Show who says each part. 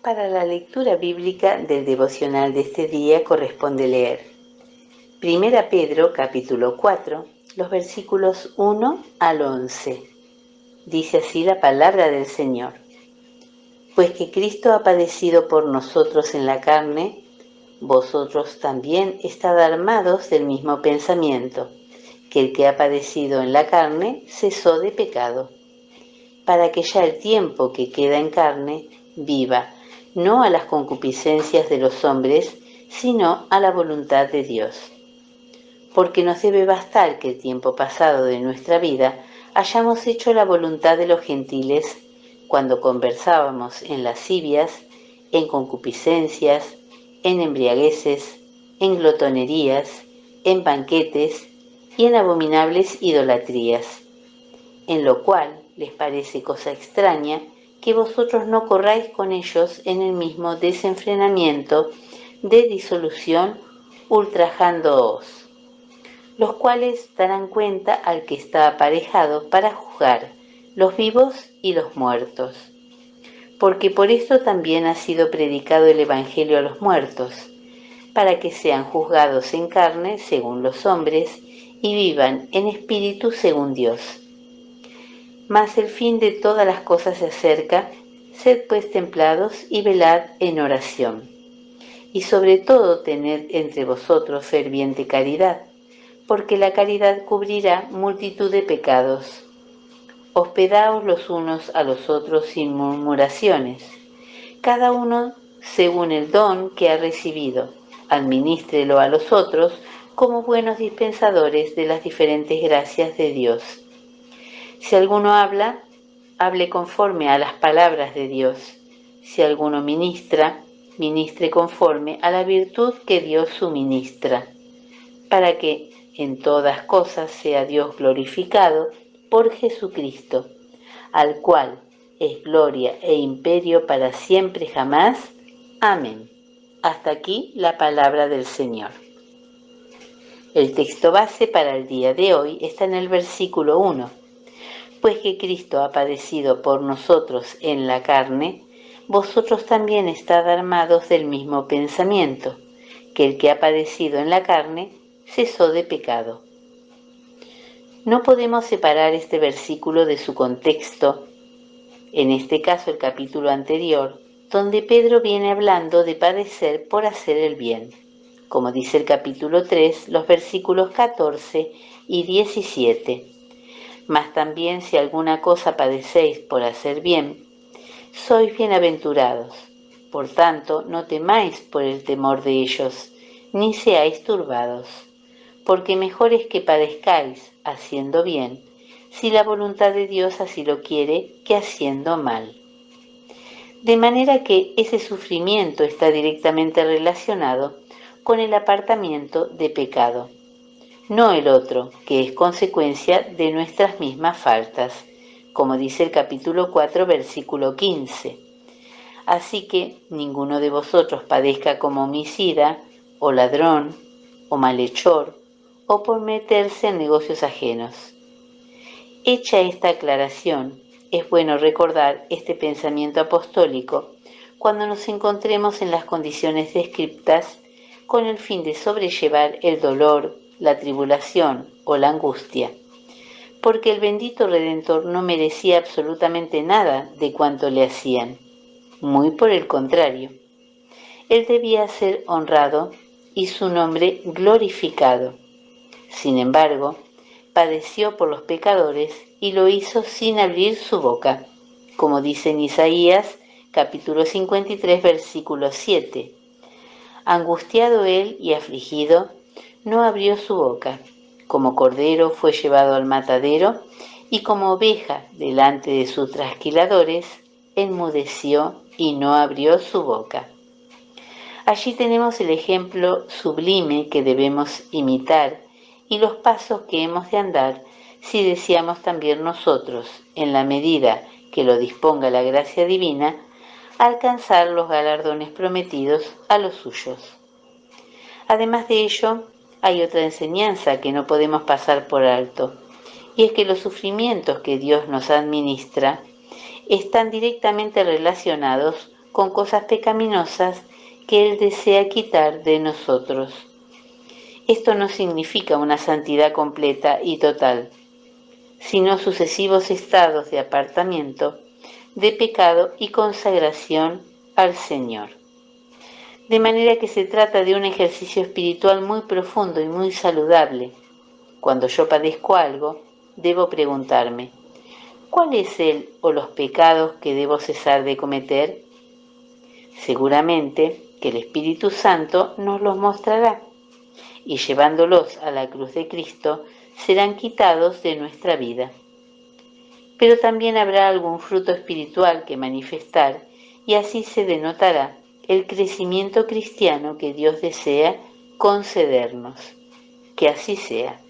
Speaker 1: Para la lectura bíblica del devocional de este día corresponde leer 1 Pedro capítulo 4, los versículos 1 al 11. Dice así la palabra del Señor. Pues que Cristo ha padecido por nosotros en la carne, vosotros también estad armados del mismo pensamiento, que el que ha padecido en la carne cesó de pecado, para que ya el tiempo que queda en carne viva, no a las concupiscencias de los hombres, sino a la voluntad de Dios. Porque nos debe bastar que el tiempo pasado de nuestra vida hayamos hecho la voluntad de los gentiles cuando conversábamos en lascivias, en concupiscencias, en embriagueces, en glotonerías, en banquetes y en abominables idolatrías, en lo cual les parece cosa extraña que vosotros no corráis con ellos en el mismo desenfrenamiento de disolución, ultrajándoos, los cuales darán cuenta al que está aparejado para juzgar los vivos y los muertos. Porque por esto también ha sido predicado el Evangelio a los muertos, para que sean juzgados en carne según los hombres y vivan en espíritu según Dios. Mas el fin de todas las cosas se acerca, sed pues templados y velad en oración. Y sobre todo tened entre vosotros ferviente caridad, porque la caridad cubrirá multitud de pecados. Hospedaos los unos a los otros sin murmuraciones, cada uno según el don que ha recibido, adminístrelo a los otros como buenos dispensadores de las diferentes gracias de Dios. Si alguno habla, hable conforme a las palabras de Dios. Si alguno ministra, ministre conforme a la virtud que Dios suministra, para que en todas cosas sea Dios glorificado por Jesucristo, al cual es gloria e imperio para siempre jamás. Amén. Hasta aquí la palabra del Señor. El texto base para el día de hoy está en el versículo 1. Pues que Cristo ha padecido por nosotros en la carne, vosotros también estad armados del mismo pensamiento, que el que ha padecido en la carne cesó de pecado. No podemos separar este versículo de su contexto, en este caso el capítulo anterior, donde Pedro viene hablando de padecer por hacer el bien, como dice el capítulo 3, los versículos 14 y 17. Mas también si alguna cosa padecéis por hacer bien, sois bienaventurados. Por tanto, no temáis por el temor de ellos, ni seáis turbados, porque mejor es que padezcáis haciendo bien, si la voluntad de Dios así lo quiere, que haciendo mal. De manera que ese sufrimiento está directamente relacionado con el apartamiento de pecado, no el otro, que es consecuencia de nuestras mismas faltas, como dice el capítulo 4, versículo 15. Así que ninguno de vosotros padezca como homicida, o ladrón, o malhechor, o por meterse en negocios ajenos. Hecha esta aclaración, es bueno recordar este pensamiento apostólico cuando nos encontremos en las condiciones descriptas con el fin de sobrellevar el dolor, la tribulación o la angustia, porque el bendito Redentor no merecía absolutamente nada de cuanto le hacían, muy por el contrario. Él debía ser honrado y su nombre glorificado. Sin embargo, padeció por los pecadores y lo hizo sin abrir su boca, como dice en Isaías capítulo 53, versículo 7. Angustiado él y afligido, no abrió su boca. Como cordero fue llevado al matadero, y como oveja delante de sus trasquiladores, enmudeció y no abrió su boca. Allí tenemos el ejemplo sublime que debemos imitar y los pasos que hemos de andar si deseamos también nosotros, en la medida que lo disponga la gracia divina, alcanzar los galardones prometidos a los suyos. Además de ello, hay otra enseñanza que no podemos pasar por alto, y es que los sufrimientos que Dios nos administra están directamente relacionados con cosas pecaminosas que Él desea quitar de nosotros. Esto no significa una santidad completa y total, sino sucesivos estados de apartamiento, de pecado y consagración al Señor. De manera que se trata de un ejercicio espiritual muy profundo y muy saludable. Cuando yo padezco algo, debo preguntarme, ¿cuál es el o los pecados que debo cesar de cometer? Seguramente que el Espíritu Santo nos los mostrará y llevándolos a la cruz de Cristo serán quitados de nuestra vida. Pero también habrá algún fruto espiritual que manifestar y así se denotará el crecimiento cristiano que Dios desea concedernos. Que así sea.